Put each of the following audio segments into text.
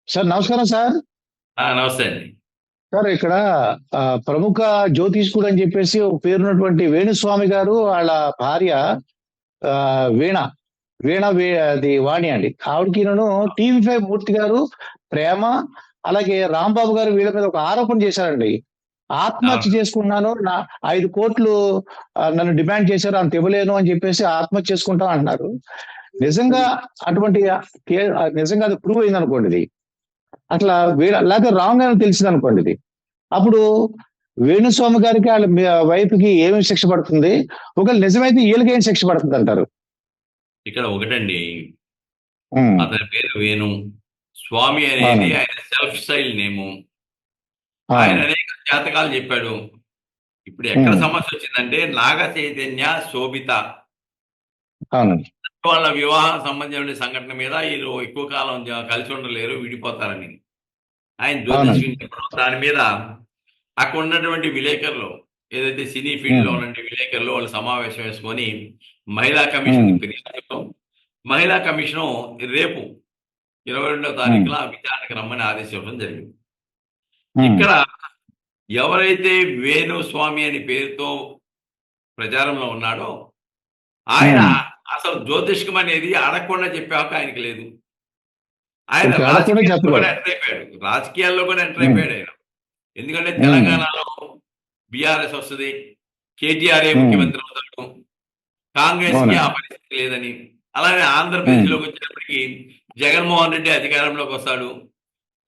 Sir నమస్కారం sir. నమస్తే అండి. సార్ ఇక్కడ ప్రముఖ జ్యోతిష్కుడు అని చెప్పేసి ఒక పేరున్నటువంటి వేణుస్వామి గారు వాళ్ళ భార్య ఆ, వీణ అది వాణి అండి. ఆవిడకి నేను టీవీ 5 మూర్తి గారు ప్రేమ, అలాగే రాంబాబు గారు వీళ్ళ మీద ఒక ఆరోపణ చేశారండి. ఆత్మహత్య అవును. చేసుకున్నాను, నా 5 కోట్లు నన్ను డిమాండ్ చేశారు, అంత ఇవ్వలేను అని చెప్పేసి ఆత్మహత్య చేసుకుంటాం అంటున్నారు. నిజంగా అటువంటి నిజంగా అది ప్రూవ్ అయింది అనుకోండి ఇది. అట్లా లేకపోతే రాంగ్ అని తెలిసింది అనుకోండి ఇది. అప్పుడు వేణుస్వామి గారికి వాళ్ళ వైఫ్ కి ఏమి శిక్ష పడుతుంది? ఒకవేళ నిజమైతే వీళ్ళకి ఏం శిక్ష పడుతుంది అంటారు? ఇక్కడ ఒకటండి, ఉమ్, అతని పేరు వేణు స్వామి అనేది అవునండి. ఆయన సెల్ఫ్ స్టైల్ నేము. ఆయన అవును. అనేక జాతకాలు చెప్పాడు. ఇప్పుడు ఎక్కడ ఉమ్, సమస్య వచ్చిందంటే నాగ చైతన్య శోభిత అవునండి. వాళ్ళ వివాహం సంబంధించిన సంఘటన మీద వీళ్ళు ఎక్కువ కాలం కలిసి ఉండలేరు, విడిపోతారని ఆయన అవునండి. జ్యోతిష్యం చెప్పడం. దాని మీద అక్కడ ఉన్నటువంటి విలేకరులు, ఏదైతే సినీ ఫీల్డ్ లో ఉమ్, ఉన్న విలేకరులు వాళ్ళు సమావేశం వేసుకొని మహిళా ఉమ్, కమిషన్ ఫిర్యాదు చేయడం. మహిళా కమిషను రేపు 22వ ఉమ్, తారీఖున విచారణకు రమ్మని ఆదేశించడం జరిగింది. ఉమ్, ఇక్కడ ఎవరైతే వేణుస్వామి అని పేరుతో ప్రచారంలో ఉన్నాడో ఆయన ఉమ్. అసలు జ్యోతిష్కం అనేది అడగకుండా చెప్పే హక్కు ఆయనకి లేదు. ఆయన ఓకే, అడగకుండా రాజకీయాల్లో కూడా చెప్పలేదు. ఎంటర్ అయిపోయాడు. రాజకీయాల్లో కూడా ఎంటర్ ఉమ్, అయిపోయాడు ఆయన. ఎందుకంటే ఉమ్, తెలంగాణలో బీఆర్ఎస్ వస్తుంది, కేటీఆర్ ఉమ్, ముఖ్యమంత్రి అవుతాడు, కాంగ్రెస్ కి ఆ అవునండి. పరిస్థితి లేదని. అలానే ఉమ్, ఆంధ్రప్రదేశ్లోకి వచ్చేటప్పటికి జగన్మోహన్ రెడ్డి అధికారంలోకి వస్తాడు.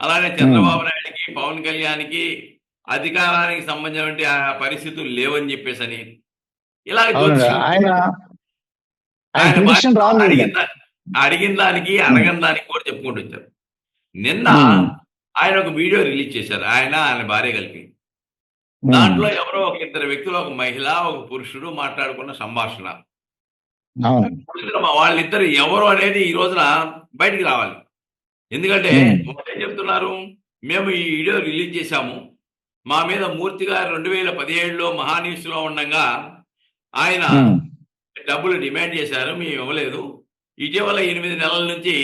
అలానే ఉమ్, చంద్రబాబు నాయుడికి, పవన్ కళ్యాణ్కి అధికారానికి సంబంధించిన ఆ పరిస్థితులు లేవని చెప్పేసని ఇలా అవునండి. జ్యోతిష్యం ఆయన ఆయన ఆయన ప్రిడిక్షన్ భార్యతో రాంగ్ అడిగిన అయిందండి. అడిగిన దానికి ఉమ్, అడగని దానికి కూడా చెప్పుకుంటూ వచ్చారు. నిన్న ఉమ్, ఆయన ఒక వీడియో రిలీజ్ చేశారు, ఆయన భార్య కలిపి. ఉమ్, దాంట్లో ఎవరో ఒక ఇద్దరు వ్యక్తులు, ఒక మహిళ ఒక పురుషుడు మాట్లాడుకున్న సంభాషణ. అవునండి. వాళ్ళిద్దరు ఎవరు అనేది ఈ రోజున బయటికి రావాలి. ఎందుకంటే ఉమ్, ఒకటే చెప్తున్నారు, మేము ఈ వీడియో రిలీజ్ చేశాము, మా మీద మూర్తి గారు 2017లో మహాన్యూస్లో ఉండగా ఆయన ఉమ్, డబ్బులు డిమాండ్ చేశారు, మేము ఇవ్వలేదు. ఇటీవల 8 నెలల నుంచి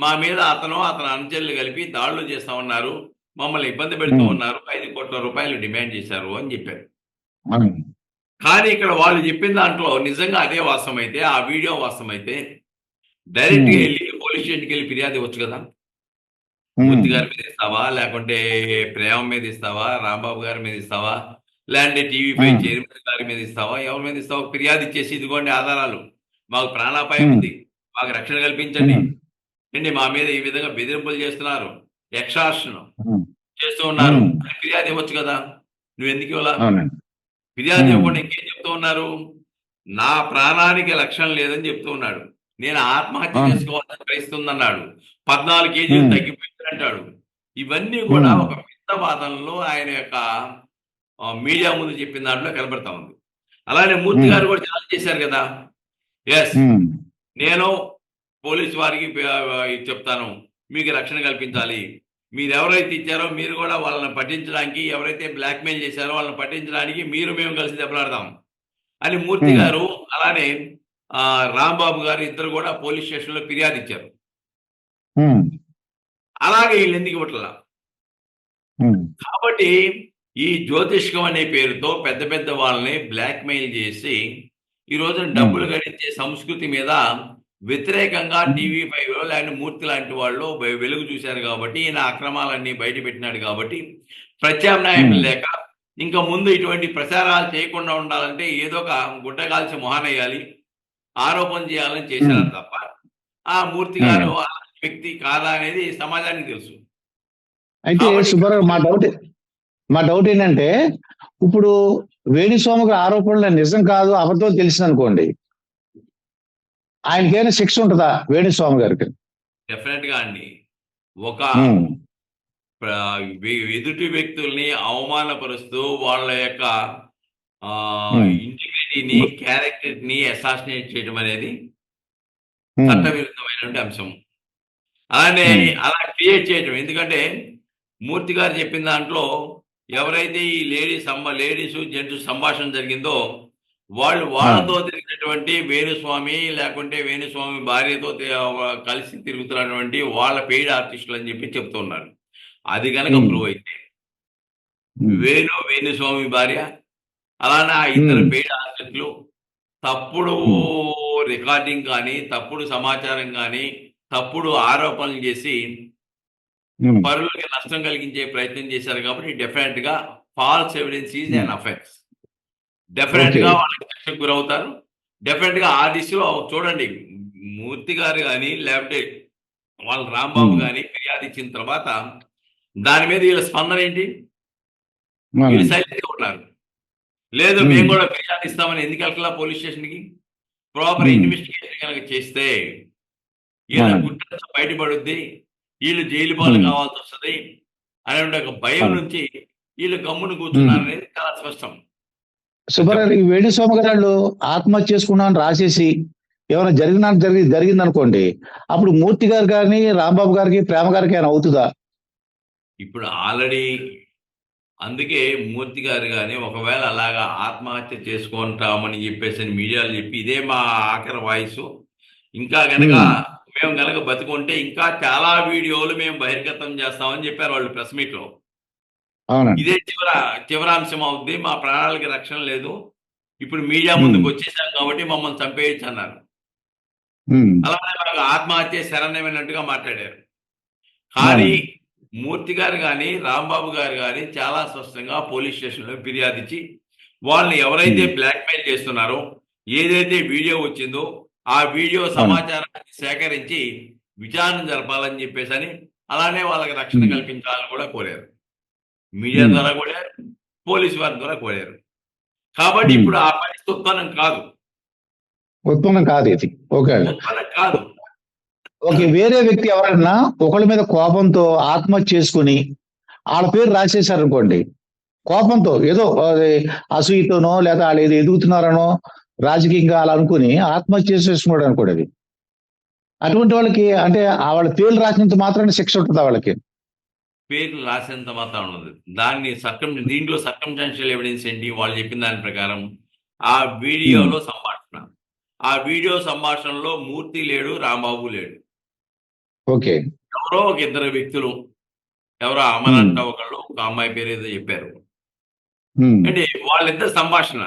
మా మీద అతను అతని అనుచరులు కలిపి దాడులు చేస్తా ఉన్నారు, మమ్మల్ని ఇబ్బంది పెడుతూ ఉమ్, ఉన్నారు, 5 కోట్ల రూపాయలు డిమాండ్ చేశారు అని చెప్పారు. అవునండి. కానీ ఇక్కడ వాళ్ళు చెప్పిన దాంట్లో నిజంగా అదే వాస్తవం అయితే, ఆ వీడియో వాస్తవం అయితే డైరెక్ట్గా ఉమ్, వెళ్ళి పోలీస్ స్టేషన్కి వెళ్ళి ఫిర్యాదు ఇవ్వచ్చు కదా. ఉమ్, మూర్తి గారి మీద ఇస్తావా, లేకుంటే ప్రేమ మీద ఇస్తావా, రాంబాబు గారి మీద ఇస్తావా, లేదంటే టీవీ 5 ఉమ్, చైర్మన్ గారి మీద ఇస్తావా, ఎవరి మీద ఇస్తావా? ఫిర్యాదు ఇచ్చేసి ఇదిగోండి ఆధారాలు, మాకు ప్రాణాపాయం ఉమ్, ఉంది, మాకు రక్షణ కల్పించండి ఉమ్, అండి, మా మీద ఈ విధంగా బెదిరింపులు చేస్తున్నారు, ఎక్స్ట్రాషన్ ఉమ్, చేస్తూ ఉన్నారు ఉమ్, అని ఫిర్యాదు ఇవ్వచ్చు కదా. నువ్వు ఎందుకు ఇవ్వాలా? అవునండి. ఫిర్యాదు ఉమ్, ఇవ్వకుండా ఇంకేం చెప్తూ ఉన్నారు? నా ప్రాణానికి లక్ష్యం లేదని చెప్తూ ఉన్నాడు. నేను ఆత్మహత్య అవును. చేసుకోవాలని ప్రయత్నిస్తుందన్నాడు. 14 కేజీలు ఉమ్, తగ్గిపోయిందంటాడు. ఇవన్నీ కూడా ఉమ్, ఒక వింత వాదనలో ఆయన యొక్క మీడియా ముందు చెప్పిన దాంట్లో కనబడతా ఉంది. అలానే మూర్తి ఉమ్, గారు కూడా ఛాలెంజ్ చేశారు కదా. ఎస్, ఉమ్, నేను పోలీసు వారికి ఇది చెప్తాను, మీకు రక్షణ కల్పించాలి. మీరు ఎవరైతే ఇచ్చారో మీరు కూడా వాళ్ళని పట్టించడానికి, ఎవరైతే బ్లాక్మెయిల్ చేశారో వాళ్ళని పట్టించడానికి మేము కలిసి దెబ్బలాడదాం అని మూర్తి ఉమ్, గారు, అలానే రాంబాబు గారు ఇద్దరు కూడా పోలీస్ స్టేషన్లో ఫిర్యాదు ఇచ్చారు. ఉమ్, అలాగే వీళ్ళు ఎందుకు ఇవ్వట్లా? ఉమ్, కాబట్టి ఈ జ్యోతిష్కం అనే పేరుతో పెద్ద పెద్ద వాళ్ళని బ్లాక్మెయిల్ చేసి ఈ రోజున ఉమ్, డబ్బులు గడించే సంస్కృతి మీద వ్యతిరేకంగా ఉమ్, టీవీ 5 లేదంటే మూర్తి లాంటి వాళ్ళు వెలుగు చూశారు కాబట్టి, ఈయన అక్రమాలన్నీ బయట పెట్టినాడు కాబట్టి ప్రత్యామ్నాయం ఉమ్, లేక ఇంకా ముందు ఇటువంటి ప్రచారాలు చేయకుండా ఉండాలంటే ఏదో ఒక గుడ్డ కాల్చి మొహానేయాలి, ఆరోపణ చేయాలని ఉమ్, చేశారు తప్ప ఆ మూర్తి గారు అవునండి. ఆ వ్యక్తి కాదా అనేది సమాజానికి తెలుసు. అయితే కాబట్టి ఇక్కడ సుబ్బారావు, మా డౌట్ ఏంటంటే, ఇప్పుడు వేణుస్వామి గారి ఆరోపణలు నిజం కాదు, అబద్ధం తెలిసింది అనుకోండి, ఆయనకైనా శిక్ష ఉంటుందా వేణుస్వామి గారికి? డెఫినెట్ గా అండి, ఒక ఉమ్, ఎదుటి వ్యక్తుల్ని అవమానపరుస్తూ వాళ్ళ యొక్క ఉమ్, ఇంటిగ్రిటీని, క్యారెక్టర్ని అసాసినేట్ చేయడం అనేది ఉమ్, చట్టవిరుద్ధమైనటువంటి అంశం. అలానే ఉమ్, అలా క్రియేట్ చేయడం, ఎందుకంటే మూర్తి గారు చెప్పిన దాంట్లో ఎవరైతే ఈ లేడీస్ జెంట్స్ సంభాషణ జరిగిందో వాళ్ళతో తిరిగినటువంటి వేణుస్వామి లేకుంటే వేణుస్వామి భార్యతో కలిసి తిరుగుతున్నటువంటి వాళ్ళ పెయిడ్ ఆర్టిస్టులు అని చెప్పి చెప్తున్నారు. అది కనుక ప్రూవ్ అయితే వేణుస్వామి భార్య అలానే ఆ ఇద్దరు పెయిడ్ ఆర్టిస్టులు తప్పుడు రికార్డింగ్ కానీ తప్పుడు సమాచారం కానీ తప్పుడు ఆరోపణలు చేసి పరులకి నష్టం కలిగించే ప్రయత్నం చేశారు కాబట్టి డెఫినెట్ గా falls evidence is an offence. Definite గా వాళ్ళకి శిక్షకు గురవుతారు. డెఫినెట్ గా ఆ దిశలో చూడండి, మూర్తి గారు కానీ లేకపోతే వాళ్ళ రాంబాబు కానీ ఫిర్యాదు ఇచ్చిన తర్వాత దాని మీద వీళ్ళ స్పందన ఏంటి? వీళ్ళు సైలెంట్ ఉన్నారు. లేదు మేము కూడా ఫిర్యాదు ఇస్తామని ఎందుకు వెళ్ళాలా పోలీస్ స్టేషన్ కి? ప్రాపర్ ఇన్వెస్టిగేషన్ కనుక చేస్తే వీళ్ళ గుట్ట బయటపడుద్ది, వీళ్ళు జైలు పాలు కావాల్సి వస్తుంది అనే ఒక భయం నుంచి వీళ్ళు గమ్మును కూర్చున్నారు అనేది చాలా స్పష్టం. సుబ్బారావు, వేణుస్వామి గారు ఆత్మహత్య చేసుకున్నాను రాసేసి ఏమైనా జరిగింది అనుకోండి, అప్పుడు మూర్తి గారు కానీ రాంబాబు గారికి ప్రేమ గారికి ఏమైనా అవుతుందా? ఇప్పుడు ఆల్రెడీ అందుకే మూర్తి గారు కానీ ఒకవేళ అలాగా ఆత్మహత్య చేసుకుంటామని చెప్పేసి మీడియాలో చెప్పి ఇదే మా ఆఖరి వాయిస్, ఇంకా గనక మేము గనక బతుకుంటే ఇంకా చాలా వీడియోలు మేము బహిర్గతం చేస్తామని చెప్పారు వాళ్ళు ప్రెస్ మీట్ లో. ఇదే చివరాంశం అవుద్ది, మా ప్రాణాలకి రక్షణ లేదు, ఇప్పుడు మీడియా ముందుకు వచ్చేసాం కాబట్టి మమ్మల్ని చంపేయచ్చు అన్నారు. అలానే మాకు ఆత్మహత్య శరణ్యమైనట్టుగా మాట్లాడారు. కానీ మూర్తి గారు కానీ రాంబాబు గారు కానీ చాలా స్పష్టంగా పోలీస్ స్టేషన్ లో ఫిర్యాదు ఇచ్చి వాళ్ళని ఎవరైతే బ్లాక్మెయిల్ చేస్తున్నారో, ఏదైతే వీడియో వచ్చిందో ఆ వీడియో సమాచారాన్ని సేకరించి విచారణ జరపాలని చెప్పేసి అని, అలానే వాళ్ళకి రక్షణ కల్పించాలని కూడా కోరారు. మీడియా ద్వారా కోరారు, పోలీసు వారి ద్వారా కోరారు. కాబట్టి ఇప్పుడు ఆ పరిస్థితి ఉత్పన్నం కాదు ఇది. ఓకే, కాదు. ఓకే, వేరే వ్యక్తి ఎవరైనా ఒకళ్ళ మీద కోపంతో ఆత్మహత్య చేసుకుని వాళ్ళ పేరు రాసేశారు అనుకోండి, కోపంతో ఏదో అసూయతోనో లేదా వాళ్ళు ఏదో ఎదుగుతున్నారనో రాజకీయంగా అలా అనుకుని ఆత్మహత్య చేసేసుకున్నాడు అనుకోండి, అది అటువంటి వాళ్ళకి అంటే వాళ్ళ పేర్లు రాసినంత మాత్రాన్ని శిక్ష ఉంటుందా? వాళ్ళకి పేర్లు రాసేంత మాత్రం ఉండదు. దాన్ని దీంట్లో సర్కమ్స్టాన్షియల్ ఎవిడెన్స్ ఏంటి? వాళ్ళు చెప్పిన దాని ప్రకారం ఆ వీడియోలో సంభాషణ, ఆ వీడియో సంభాషణలో మూర్తి లేడు, రాంబాబు లేడు. ఓకే, ఎవరో ఒక ఇద్దరు వ్యక్తులు, ఎవరో అమరంట ఒకళ్ళు, ఒక అమ్మాయి పేరు ఏదో చెప్పారు. అంటే వాళ్ళిద్దరు సంభాషణ,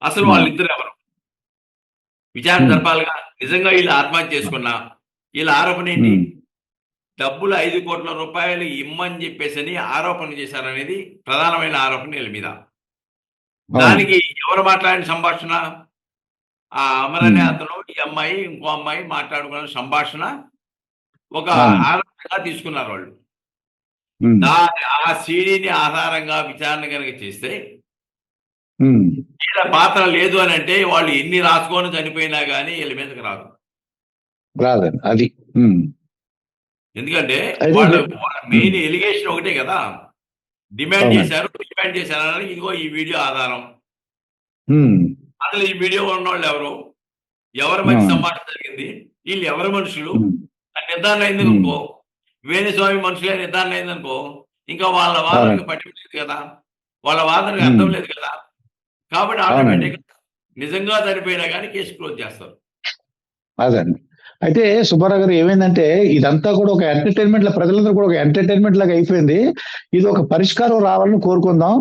అసలు వాళ్ళిద్దరు ఎవరు? విచారణ జరపాలిగా. నిజంగా వీళ్ళు ఆత్మహత్య చేసుకున్నా వీళ్ళ ఆరోపణ ఏంటి? డబ్బులు 5 కోట్ల రూపాయలు ఇమ్మని చెప్పేసి ఆరోపణ చేశారనేది ప్రధానమైన ఆరోపణ వీళ్ళ మీద. దానికి ఎవరు మాట్లాడిన సంభాషణ? ఆ అమరనే అతను, ఈ అమ్మాయి, ఇంకో అమ్మాయి మాట్లాడుకున్న సంభాషణ ఒక ఆధారంగా తీసుకున్నారు వాళ్ళు. ఆ సీడీని ఆధారంగా విచారణ కనుక చేస్తే వీళ్ళ పాత్ర లేదు అని అంటే వాళ్ళు ఎన్ని రాసుకొని చనిపోయినా కానీ వీళ్ళ మీదకి రాదు. అది ఎందుకంటే వాళ్ళ మెయిన్ ఎలిగేషన్ ఒకటే కదా, డిమాండ్ చేశారని ఇదిగో ఈ వీడియో ఆధారం. అసలు ఈ వీడియో ఉన్న వాళ్ళు ఎవరి మధ్య సంభాషణ జరిగింది, వీళ్ళు ఎవరి మనుషులు నిర్ధారణ అయిందనుకో, వేణుస్వామి మనుషులే నిర్ధారణ అయిందనుకో, ఇంకా వాళ్ళ వాదనకు పట్టించలేదు కదా, వాళ్ళ వాదనకు అర్థం లేదు కదా. కాబట్టి ఆటోమేటిక్ నిజంగా చనిపోయినా కానీ కేసు క్లోజ్ చేస్తారు. అదండి. అయితే సుబ్బారావు గారు, ఏమైందంటే ఇదంతా కూడా ఒక ఎంటర్టైన్మెంట్, ప్రజలందరూ కూడా ఒక ఎంటర్టైన్మెంట్ లాగా అయిపోయింది. ఇది ఒక పరిష్కారం రావాలని కోరుకుందాం.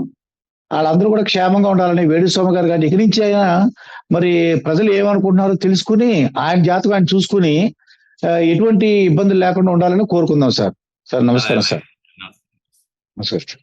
వాళ్ళందరూ కూడా క్షేమంగా ఉండాలని. వేణుస్వామి గారు కానీ ఇక్కడి నుంచి అయినా మరి ప్రజలు ఏమనుకుంటున్నారో తెలుసుకుని ఆయన జాతకం ఆయన చూసుకుని ఎటువంటి ఇబ్బందులు లేకుండా ఉండాలని కోరుకుందాం సార్. నమస్కారం సార్. నమస్కారం.